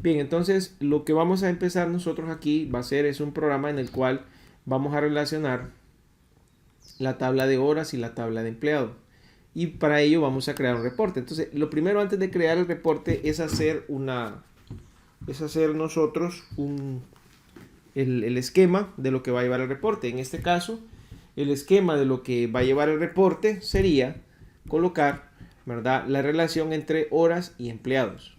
Bien, entonces lo que vamos a empezar nosotros aquí va a ser es un programa en el cual vamos a relacionar la tabla de horas y la tabla de empleado. Y para ello vamos a crear un reporte. Entonces, lo primero antes de crear el reporte es hacer nosotros el esquema de lo que va a llevar el reporte. En este caso, el esquema de lo que va a llevar el reporte sería colocar, ¿verdad?, la relación entre horas y empleados.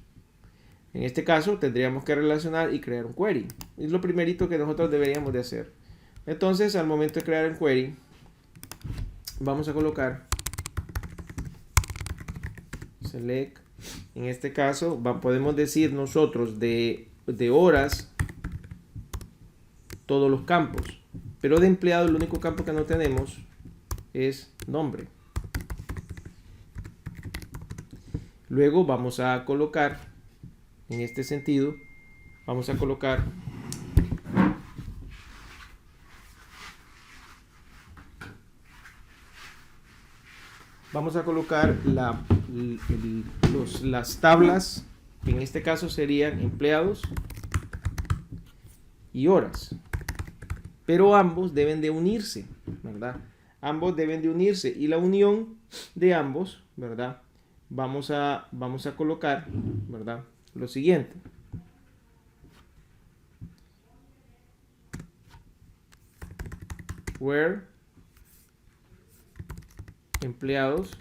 En este caso tendríamos que relacionar y crear un query. Es lo primerito que nosotros deberíamos de hacer. Entonces, al momento de crear el query, vamos a colocar select. En este caso podemos decir nosotros de horas todos los campos, pero de empleado el único campo que no tenemos es nombre. Luego vamos a colocar, en este sentido, vamos a colocar las tablas, que en este caso serían empleados y horas, pero ambos deben de unirse, ¿verdad? Ambos deben de unirse, y la unión de ambos, ¿verdad? Vamos a colocar, ¿verdad?, lo siguiente. Where empleados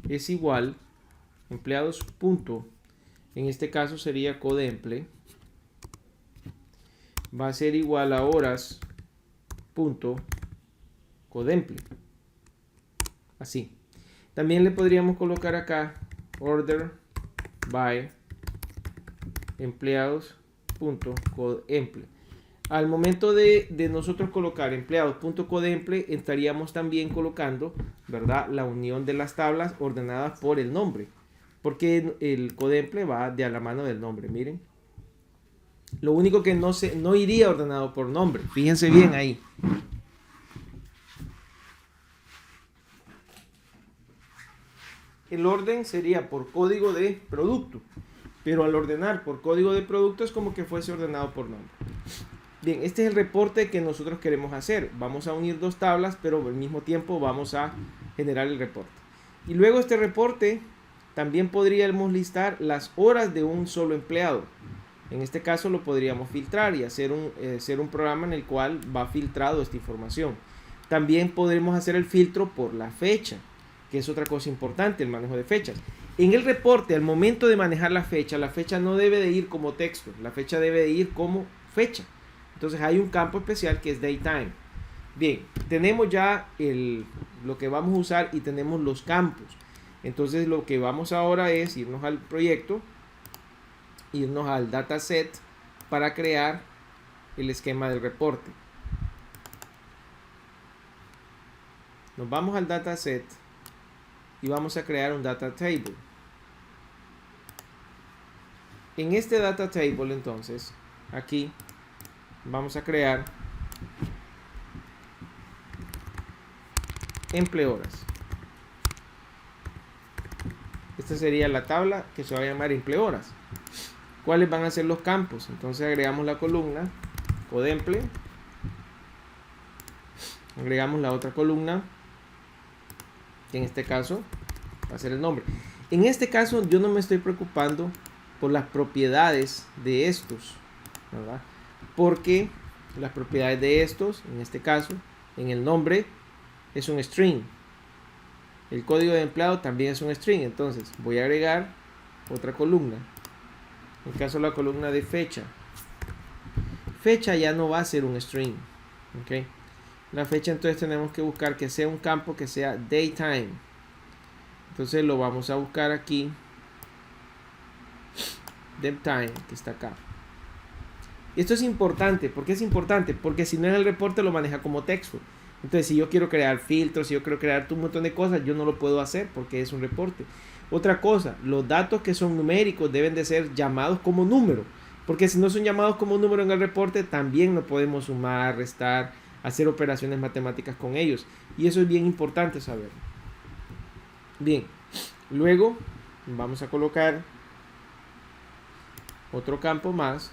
es igual empleados punto, en este caso sería codeemple, va a ser igual a horas punto codeemple. Así. También le podríamos colocar acá order by empleados punto codeemple. Al momento de nosotros colocar empleados.codeemple, estaríamos también colocando, ¿verdad?, la unión de las tablas ordenadas por el nombre, porque el codeemple va de a la mano del nombre. Miren, lo único que no iría ordenado por nombre, fíjense bien ahí. El orden sería por código de producto, pero al ordenar por código de producto es como que fuese ordenado por nombre. Bien, este es el reporte que nosotros queremos hacer. Vamos a unir dos tablas, pero al mismo tiempo vamos a generar el reporte. Y luego este reporte también podríamos listar las horas de un solo empleado. En este caso lo podríamos filtrar y hacer un programa en el cual va filtrado esta información. También podremos hacer el filtro por la fecha, que es otra cosa importante, el manejo de fechas. En el reporte, al momento de manejar la fecha no debe de ir como texto, la fecha debe de ir como fecha. Entonces hay un campo especial que es DateTime. Bien, tenemos ya lo que vamos a usar y tenemos los campos. Entonces lo que vamos ahora es irnos al proyecto, irnos al dataset para crear el esquema del reporte. Nos vamos al dataset y vamos a crear un data table. En este data table, entonces, aquí vamos a crear empleadoras. Esta sería la tabla que se va a llamar empleadoras. ¿Cuáles van a ser los campos? Entonces agregamos la columna codeemple, agregamos la otra columna, que en este caso va a ser el nombre. En este caso yo no me estoy preocupando por las propiedades de estos, ¿verdad?, porque las propiedades de estos, en este caso, en el nombre es un string, el código de empleado también es un string. Entonces voy a agregar otra columna, en el caso de la columna de fecha ya no va a ser un string, ¿ok? La fecha entonces tenemos que buscar que sea un campo que sea DateTime. Entonces lo vamos a buscar aquí, DateTime, que está acá. Esto es importante. ¿Por qué es importante? Porque si no, en el reporte lo maneja como texto. Entonces, si yo quiero crear filtros, si yo quiero crear un montón de cosas, yo no lo puedo hacer porque es un reporte. Otra cosa, los datos que son numéricos deben de ser llamados como número, porque si no son llamados como número en el reporte, también no podemos sumar, restar, hacer operaciones matemáticas con ellos. Y eso es bien importante saber. Bien, luego vamos a colocar otro campo más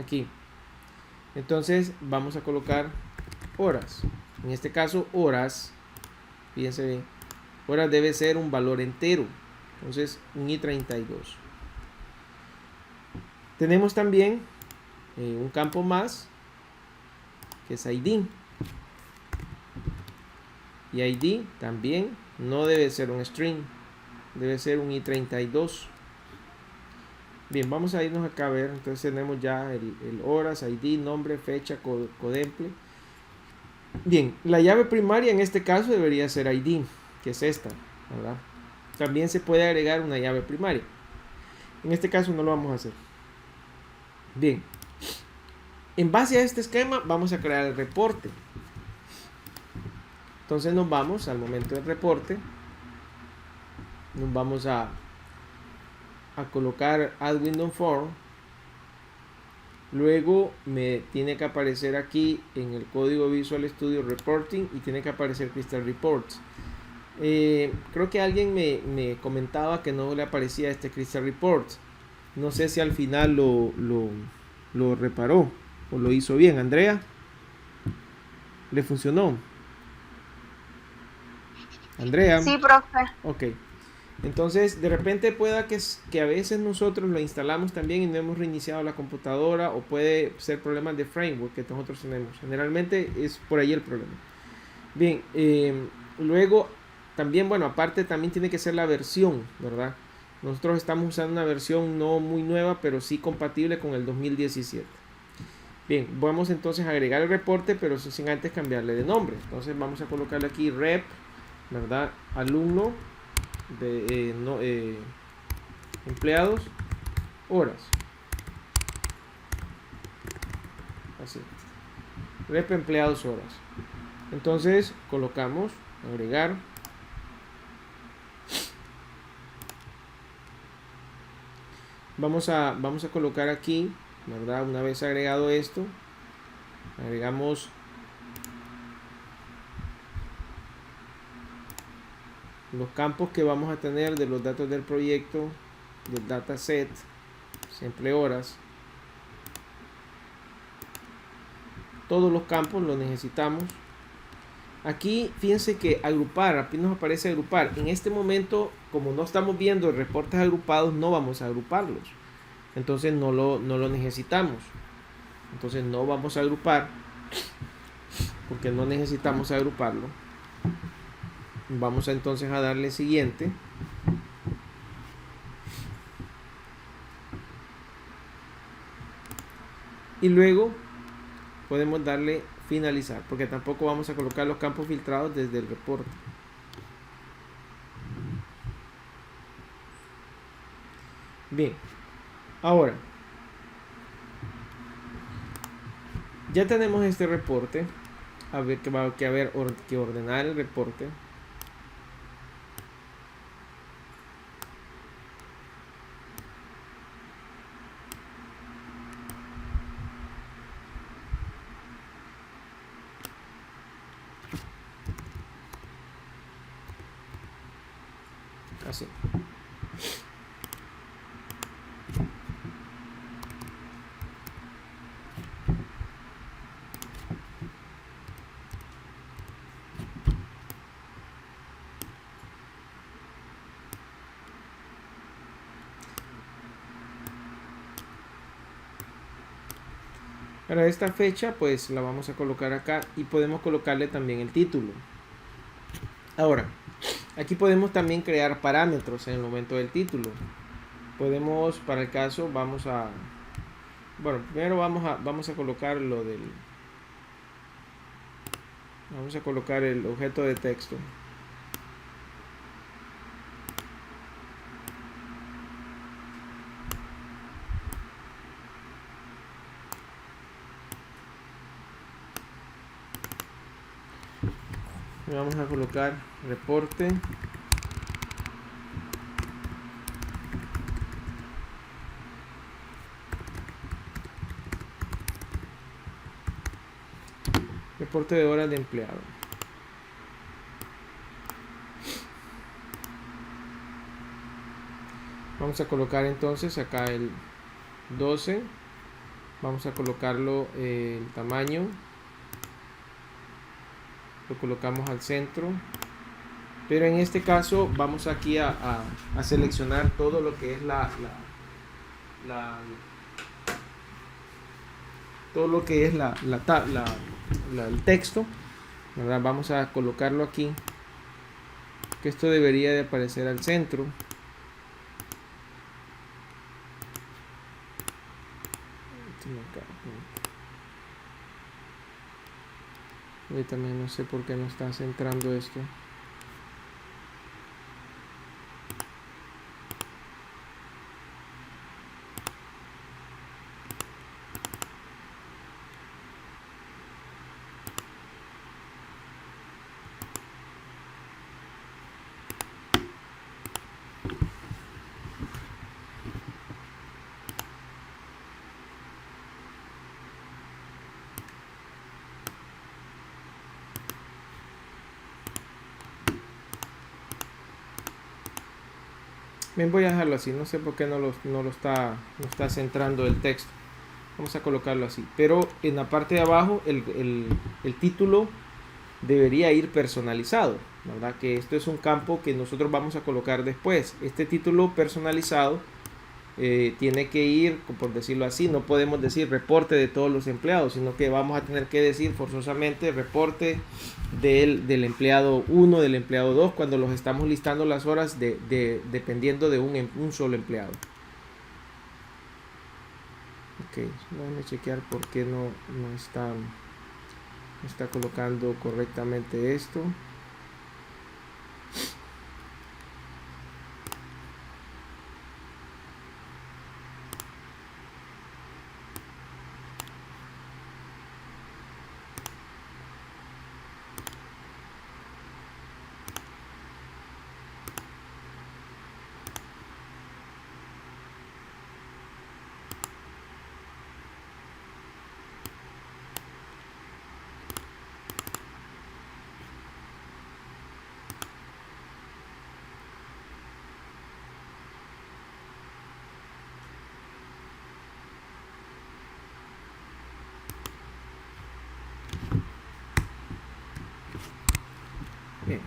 aquí. Entonces vamos a colocar horas. En este caso, horas, fíjense bien, horas debe ser un valor entero. Entonces, un i32. Tenemos también un campo más, que es ID. Y ID también no debe ser un string, debe ser un i32. Bien, vamos a irnos acá a ver. Entonces tenemos ya el horas, ID, nombre, fecha, codemple. Bien, la llave primaria en este caso debería ser ID, que es esta, ¿verdad? También se puede agregar una llave primaria. En este caso no lo vamos a hacer. Bien, en base a este esquema vamos a crear el reporte. Entonces nos vamos al momento del reporte. Nos vamos a colocar Add Window Form. Luego me tiene que aparecer aquí en el código Visual Studio Reporting y tiene que aparecer Crystal Reports. Creo que alguien me comentaba que no le aparecía este Crystal Reports. No sé si al final lo reparó o lo hizo bien. Andrea, ¿le funcionó? Andrea. Sí, profe. Ok. Entonces, de repente pueda que a veces nosotros lo instalamos también y no hemos reiniciado la computadora, o puede ser problemas de framework que nosotros tenemos. Generalmente es por ahí el problema. Bien, luego también, bueno, aparte también tiene que ser la versión, ¿verdad? Nosotros estamos usando una versión no muy nueva, pero sí compatible con el 2017. Bien, vamos entonces a agregar el reporte, pero eso sin antes cambiarle de nombre. Entonces vamos a colocarle aquí rep, ¿verdad? Alumno de empleados, horas. Así. Rep empleados, horas. Entonces colocamos agregar. Vamos a colocar aquí, ¿verdad? Una vez agregado esto, agregamos los campos que vamos a tener de los datos del proyecto, del dataset, siempre horas. Todos los campos los necesitamos. Aquí fíjense que agrupar, aquí nos aparece agrupar. En este momento, como no estamos viendo reportes agrupados, no vamos a agruparlos. Entonces no lo necesitamos. Entonces no vamos a agrupar, porque no necesitamos agruparlo. Vamos entonces a darle siguiente. Y luego podemos darle finalizar, porque tampoco vamos a colocar los campos filtrados desde el reporte. Bien, ahora ya tenemos este reporte. A ver que va a haber que ordenar el reporte. Así. Para esta fecha pues la vamos a colocar acá y podemos colocarle también el título. Ahora, aquí podemos también crear parámetros en el momento del título. Podemos, para el caso, vamos a primero vamos a colocar vamos a colocar el objeto de texto. Vamos a colocar reporte. Reporte de horas de empleado. Vamos a colocar entonces acá el 12. Vamos a colocarlo el tamaño. Lo colocamos al centro. Pero en este caso vamos aquí a seleccionar todo lo que es todo lo que es el texto, ¿verdad? Vamos a colocarlo aquí, que esto debería de aparecer al centro. Y también no sé por qué no está centrando esto. Bien, voy a dejarlo así, no sé por qué no está centrando el texto. Vamos a colocarlo así, pero en la parte de abajo el título debería ir personalizado, ¿verdad? Que esto es un campo que nosotros vamos a colocar después. Este título personalizado tiene que ir, por decirlo así, no podemos decir reporte de todos los empleados, sino que vamos a tener que decir forzosamente reporte del empleado 1, del empleado 2, cuando los estamos listando las horas dependiendo de un solo empleado. Ok, déjame chequear por qué no está colocando correctamente esto. Bien.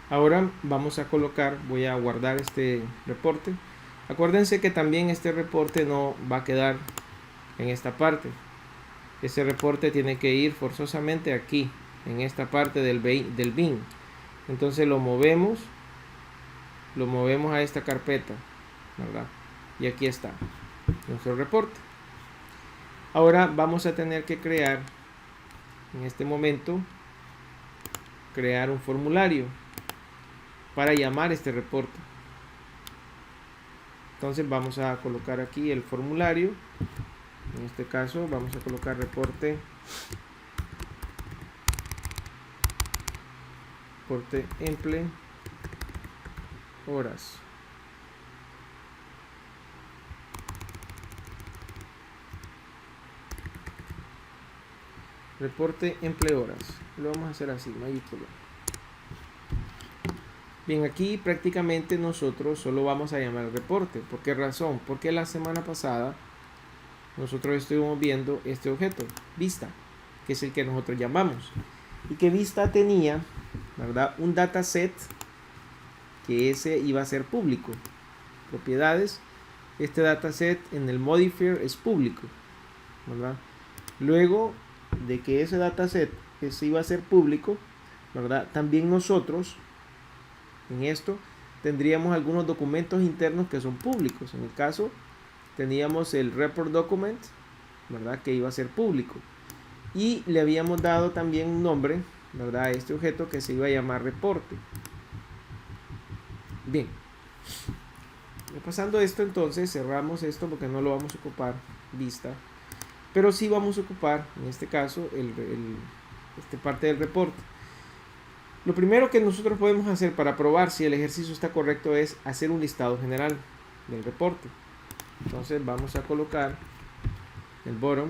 Ahora vamos a colocar, voy a guardar este reporte. Acuérdense que también este reporte no va a quedar en esta parte. Ese reporte tiene que ir forzosamente aquí, en esta parte del bin. Entonces lo movemos a esta carpeta, ¿verdad? Y aquí está nuestro reporte. Ahora vamos a tener que crear, en este momento, crear un formulario para llamar este reporte. Entonces vamos a colocar aquí el formulario. En este caso vamos a colocar reporte emple horas. Reporte emple horas. Lo vamos a hacer así, mayúscula. Bien, aquí prácticamente nosotros solo vamos a llamar reporte. ¿Por qué razón? Porque la semana pasada nosotros estuvimos viendo este objeto, vista, que es el que nosotros llamamos. Y que vista tenía, ¿verdad?, un dataset que ese iba a ser público. Propiedades, este dataset en el modifier es público, ¿verdad? Luego de que ese dataset ese iba a ser público, ¿verdad?, también nosotros en esto tendríamos algunos documentos internos que son públicos. En el caso teníamos el report document, ¿verdad?, que iba a ser público, y le habíamos dado también un nombre, ¿verdad?, a este objeto que se iba a llamar reporte. Bien, pasando esto, entonces cerramos esto porque no lo vamos a ocupar vista, pero sí vamos a ocupar en este caso esta parte del reporte. Lo primero que nosotros podemos hacer para probar si el ejercicio está correcto es hacer un listado general del reporte. Entonces vamos a colocar el bottom,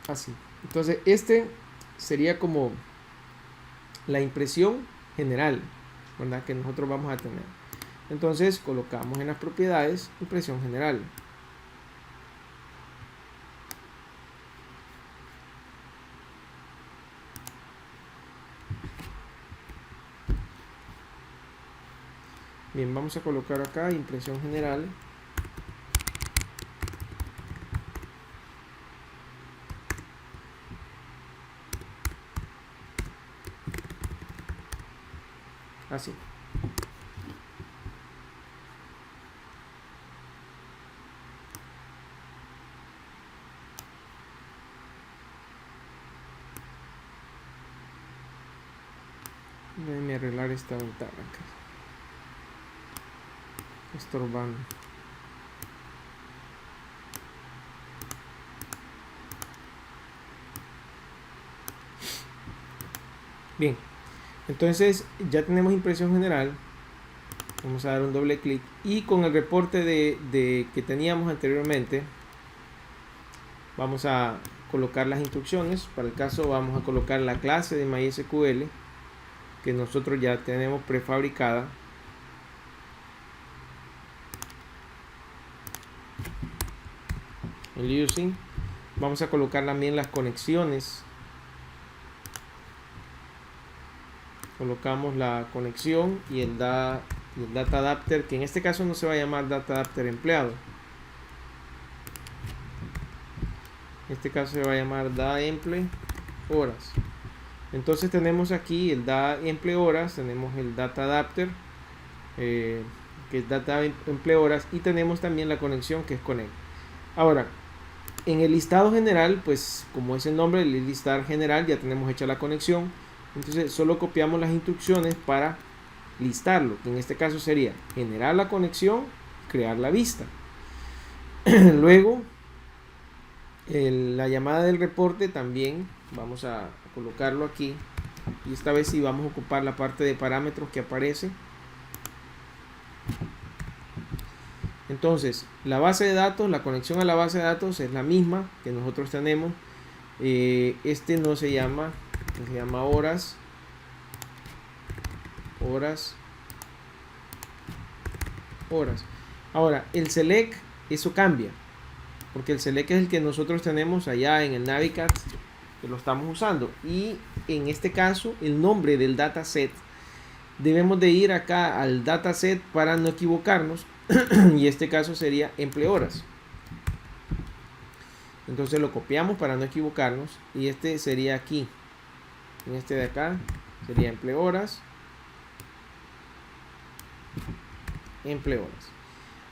así. Entonces este sería como la impresión general, ¿verdad?, que nosotros vamos a tener. Entonces colocamos en las propiedades impresión general. Bien, vamos a colocar acá impresión general. Así. Déjenme arreglar esta ventana acá. Estorbando. Bien, entonces ya tenemos impresión general. Vamos a dar un doble clic y con el reporte que teníamos anteriormente vamos a colocar las instrucciones. Para el caso vamos a colocar la clase de MySQL que nosotros ya tenemos prefabricada. El using. Vamos a colocar también las conexiones. Colocamos la conexión y el data adapter, que en este caso no se va a llamar data adapter empleado. En este caso se va a llamar da emple horas. Entonces tenemos aquí el da emple horas, tenemos el data adapter, que es data emple horas, y tenemos también la conexión, que es connect. Ahora, en el listado general, pues como es el nombre del listado general, ya tenemos hecha la conexión. Entonces solo copiamos las instrucciones para listarlo, que en este caso sería generar la conexión, crear la vista. Luego la llamada del reporte también vamos a colocarlo aquí, y esta vez sí vamos a ocupar la parte de parámetros que aparece. Entonces la base de datos, la conexión a la base de datos es la misma que nosotros tenemos. Este no se llama, se llama horas. Ahora el select, eso cambia, porque el select es el que nosotros tenemos allá en el Navicat, que lo estamos usando, y en este caso el nombre del dataset debemos de ir acá al dataset para no equivocarnos. Y este caso sería emplehoras. Entonces lo copiamos para no equivocarnos, y este sería aquí, en este de acá sería emplehoras.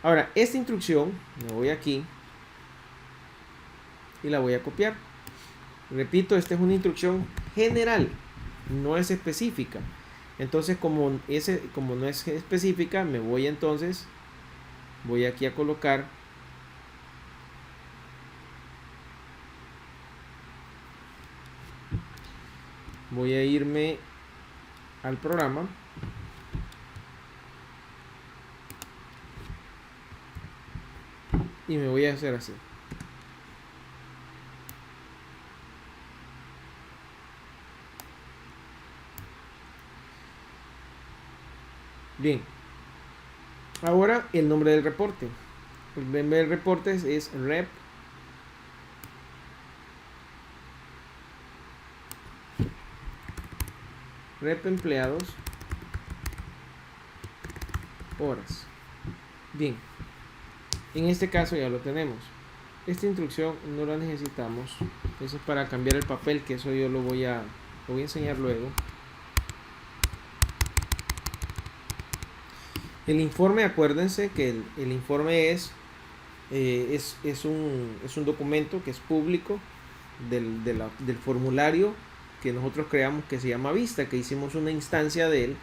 Ahora esta instrucción me voy aquí y la voy a copiar. Repito, esta es una instrucción general, no es específica. Entonces como no es específica, me voy voy aquí a colocar voy a irme al programa y me voy a hacer así. Bien, ahora el nombre del reporte. El nombre del reporte es rep empleados horas. Bien, en este caso ya lo tenemos. Esta instrucción no la necesitamos, eso es para cambiar el papel, que eso yo lo voy a enseñar luego. El informe, acuérdense que el informe es un documento que es público del formulario que nosotros creamos, que se llama vista, que hicimos una instancia de él.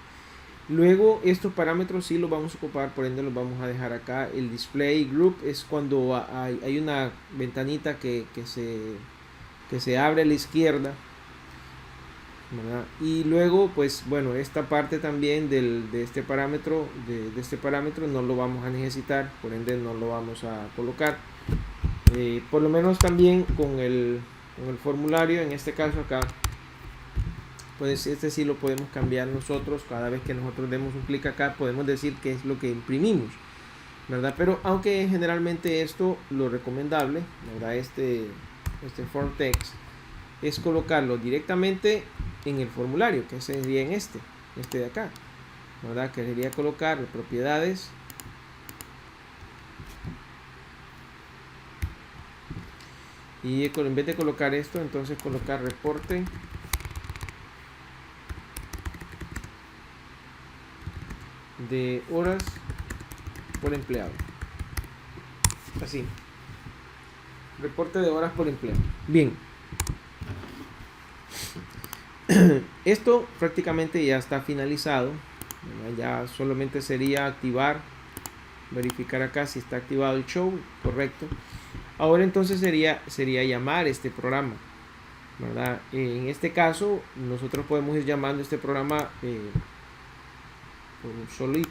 Luego estos parámetros sí los vamos a ocupar, por ende los vamos a dejar acá. El display group es cuando hay una ventanita que se abre a la izquierda, ¿verdad? Y luego pues bueno, esta parte también de este parámetro no lo vamos a necesitar, por ende no lo vamos a colocar. Por lo menos también con el formulario, en este caso acá Pues este sí lo podemos cambiar nosotros. Cada vez que nosotros demos un clic acá, podemos decir qué es lo que imprimimos, ¿verdad? Pero aunque generalmente esto, lo recomendable, ¿verdad? Este form text es colocarlo directamente en el formulario, que sería en este de acá, ¿verdad? Que sería colocar propiedades y en vez de colocar esto, entonces colocar reporte de horas por empleado. Así. Reporte de horas por empleado. Bien. Esto prácticamente ya está finalizado. Ya solamente sería activar, verificar acá si está activado el show, correcto. Ahora entonces sería llamar este programa, ¿verdad? En este caso nosotros podemos ir llamando este programa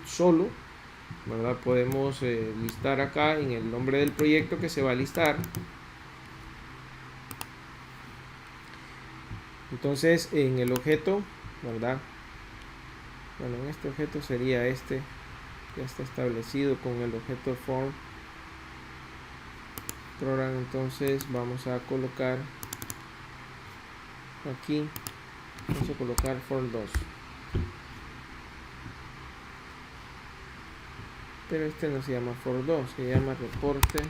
solo, ¿verdad? Podemos listar acá en el nombre del proyecto que se va a listar. Entonces en el objeto, ¿verdad? Bueno, en este objeto sería este, ya está establecido con el objeto form program. Entonces vamos a colocar aquí, vamos a colocar form 2, pero este no se llama form 2, se llama reporte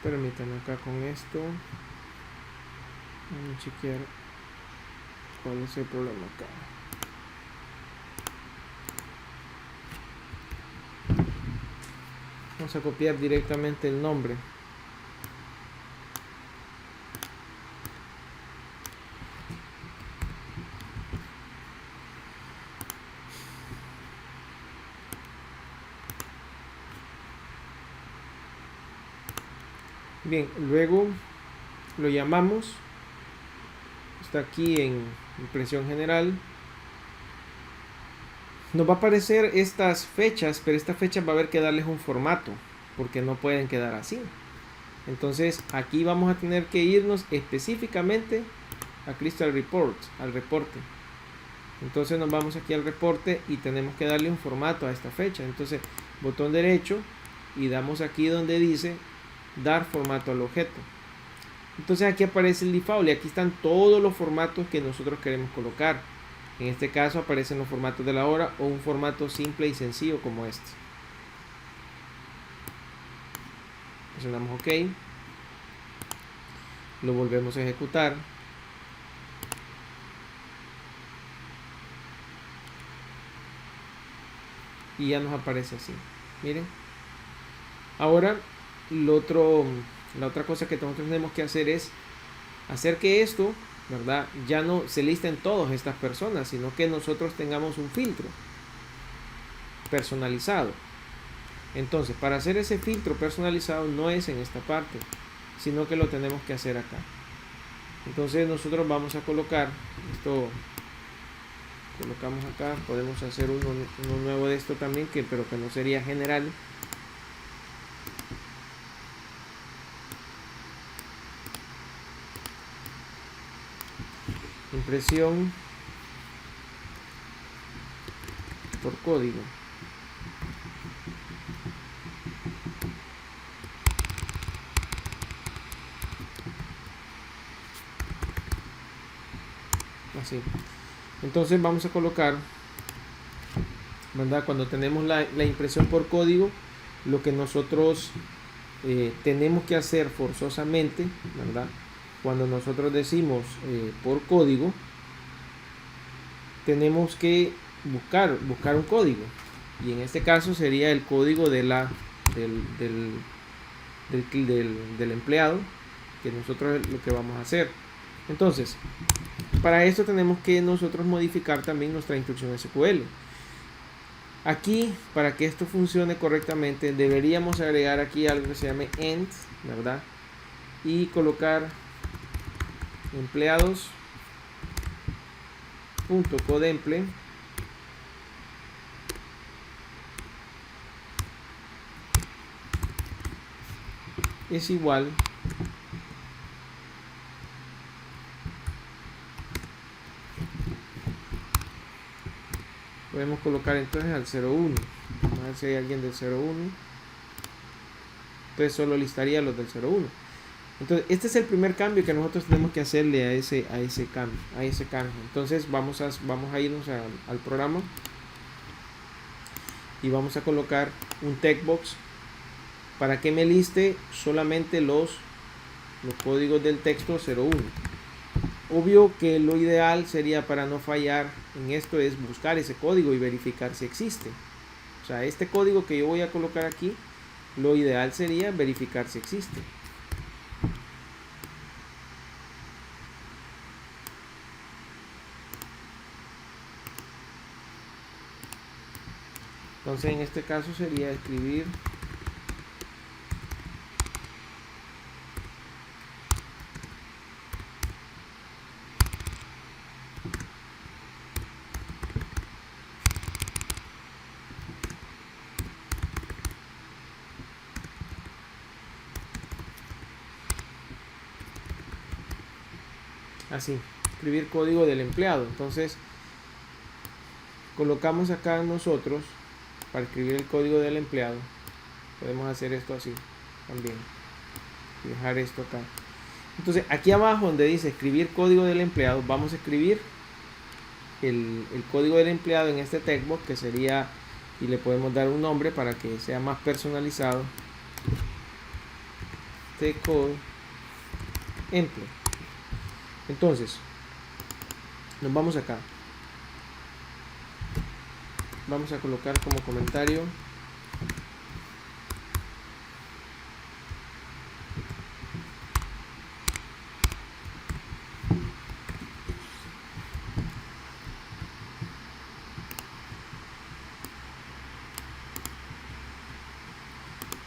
permítanme acá con esto. Vamos a chequear cuál es el problema acá. Vamos a copiar directamente el nombre. Bien, luego lo llamamos. Está aquí en impresión general. Nos va a aparecer estas fechas, pero estas fechas va a haber que darles un formato, porque no pueden quedar así. Entonces aquí vamos a tener que irnos específicamente a Crystal Report, al reporte. Entonces nos vamos aquí al reporte y tenemos que darle un formato a esta fecha. Entonces botón derecho y damos aquí donde dice dar formato al objeto. Entonces aquí aparece el default y aquí están todos los formatos que nosotros queremos colocar. En este caso aparecen los formatos de la hora o un formato simple y sencillo como este. Presionamos OK. Lo volvemos a ejecutar. Y ya nos aparece así. Miren. Ahora la otra cosa que nosotros tenemos que hacer es hacer que esto, ¿verdad?, ya no se listen todas estas personas, sino que nosotros tengamos un filtro personalizado. Entonces, para hacer ese filtro personalizado no es en esta parte, sino que lo tenemos que hacer acá. Entonces nosotros vamos a colocar esto, colocamos acá, podemos hacer uno nuevo de esto también, pero que no sería general. Impresión por código. Así. Entonces vamos a colocar, ¿verdad? Cuando tenemos la impresión por código, lo que nosotros tenemos que hacer forzosamente, ¿verdad? Cuando nosotros decimos por código, tenemos que buscar un código, y en este caso sería el código de del empleado, que nosotros es lo que vamos a hacer. Entonces, para esto tenemos que nosotros modificar también nuestra instrucción SQL. Aquí, para que esto funcione correctamente, deberíamos agregar aquí algo que se llame end, ¿verdad? Y colocar empleados.codemple es igual podemos colocar entonces al 01. Vamos a ver si hay alguien del 01. Entonces solo listaría los del 01. Entonces este es el primer cambio que nosotros tenemos que hacerle a ese cambio. Entonces vamos a irnos al programa y vamos a colocar un textbox para que me liste solamente los códigos del texto 01. Obvio que lo ideal sería, para no fallar en esto, es buscar ese código y verificar si existe. O sea, este código que yo voy a colocar aquí, lo ideal sería verificar si existe. Entonces en este caso sería escribir así, escribir código del empleado. Entonces colocamos acá nosotros, para escribir el código del empleado, podemos hacer esto así también y dejar esto acá. Entonces aquí abajo donde dice escribir código del empleado, vamos a escribir el código del empleado en este textbox, que sería, y le podemos dar un nombre para que sea más personalizado, tcode emple. Entonces nos vamos acá, vamos a colocar como comentario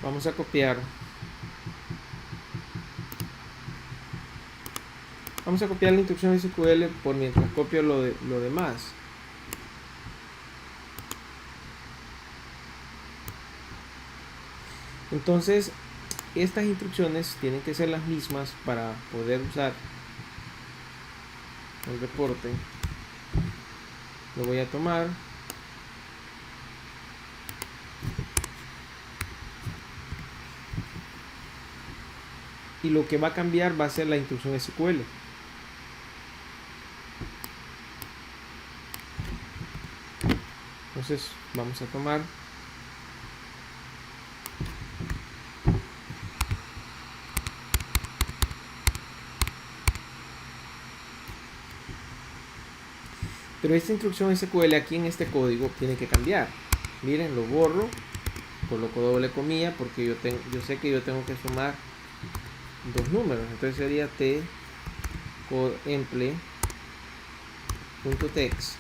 vamos a copiar la instrucción SQL por mientras copio lo demás. Entonces estas instrucciones tienen que ser las mismas para poder usar el reporte. Lo voy a tomar, y lo que va a cambiar va a ser la instrucción SQL. Entonces vamos a tomar pero esta instrucción SQL aquí en este código tiene que cambiar. Miren, lo borro, coloco doble comilla porque yo sé que yo tengo que sumar dos números. Entonces sería tcode_emple.text.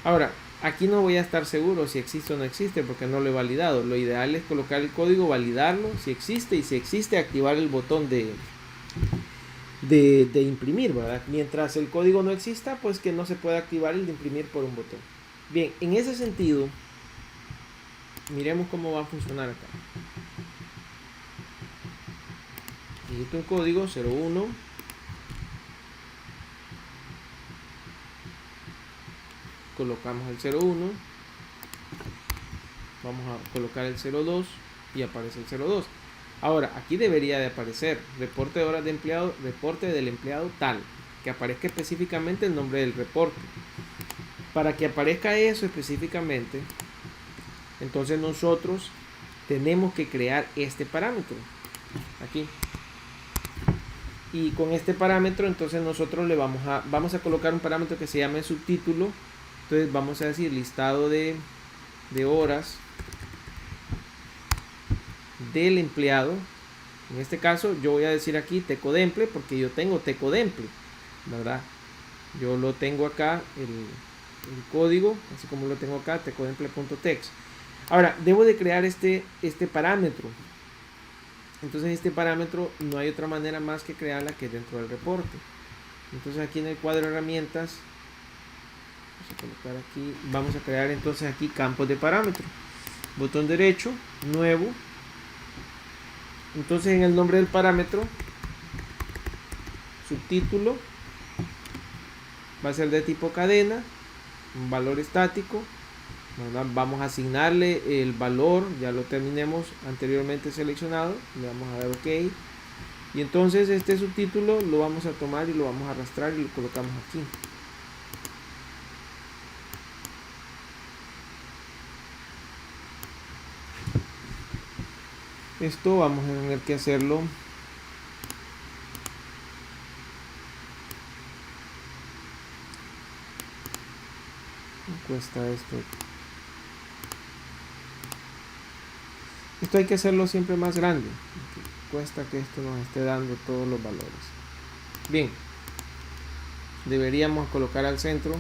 Ahora, aquí no voy a estar seguro si existe o no existe porque no lo he validado. Lo ideal es colocar el código, validarlo, si existe, y si existe, activar el botón de imprimir, ¿verdad? Mientras el código no exista, pues que no se pueda activar el de imprimir por un botón. Bien, en ese sentido, miremos cómo va a funcionar acá. Digito un código 01, colocamos el 01, vamos a colocar el 02 y aparece el 02. Ahora, aquí debería de aparecer reporte de horas de empleado, reporte del empleado tal, que aparezca específicamente el nombre del reporte. Para que aparezca eso específicamente, entonces nosotros tenemos que crear este parámetro aquí. Y con este parámetro entonces nosotros le vamos a colocar un parámetro que se llame subtítulo. Entonces vamos a decir listado de horas del empleado. En este caso yo voy a decir aquí tcode_emple porque yo tengo tcode_emple, ¿verdad? Yo lo tengo acá, el código, así como lo tengo acá, tecodemple.txt. Ahora, debo de crear este parámetro. Entonces este parámetro no hay otra manera más que crearla que dentro del reporte. Entonces aquí en el cuadro de herramientas, vamos a colocar aquí, vamos a crear entonces aquí campos de parámetro. Botón derecho, nuevo. Entonces en el nombre del parámetro, subtítulo, va a ser de tipo cadena, un valor estático. Vamos a asignarle el valor, ya lo tenemos anteriormente seleccionado, le vamos a dar OK. Y entonces este subtítulo lo vamos a tomar y lo vamos a arrastrar y lo colocamos aquí. Esto vamos a tener que hacerlo cuesta esto. Esto hay que hacerlo siempre más grande. Cuesta que esto nos esté dando todos los valores. Bien, deberíamos colocar al centro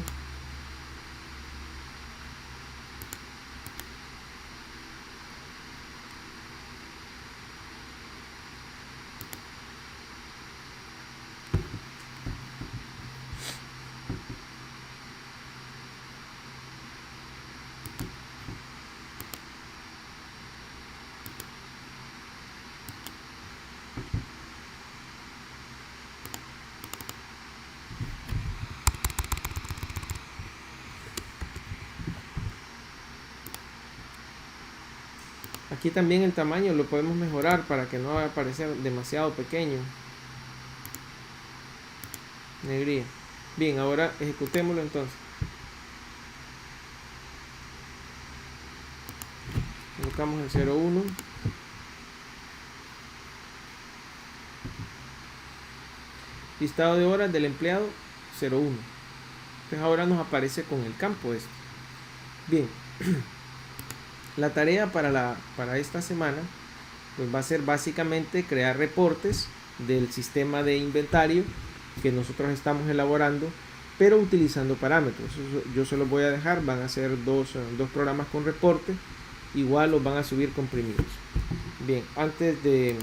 aquí también el tamaño lo podemos mejorar para que no vaya a parecer demasiado pequeño. Negría. Bien, ahora ejecutémoslo entonces. Colocamos el 01. Listado de horas del empleado 01. Entonces ahora nos aparece con el campo este. Bien. La tarea para esta semana pues va a ser básicamente crear reportes del sistema de inventario que nosotros estamos elaborando, pero utilizando parámetros. Yo se los voy a dejar, van a ser dos programas con reporte, igual los van a subir comprimidos. Bien, antes de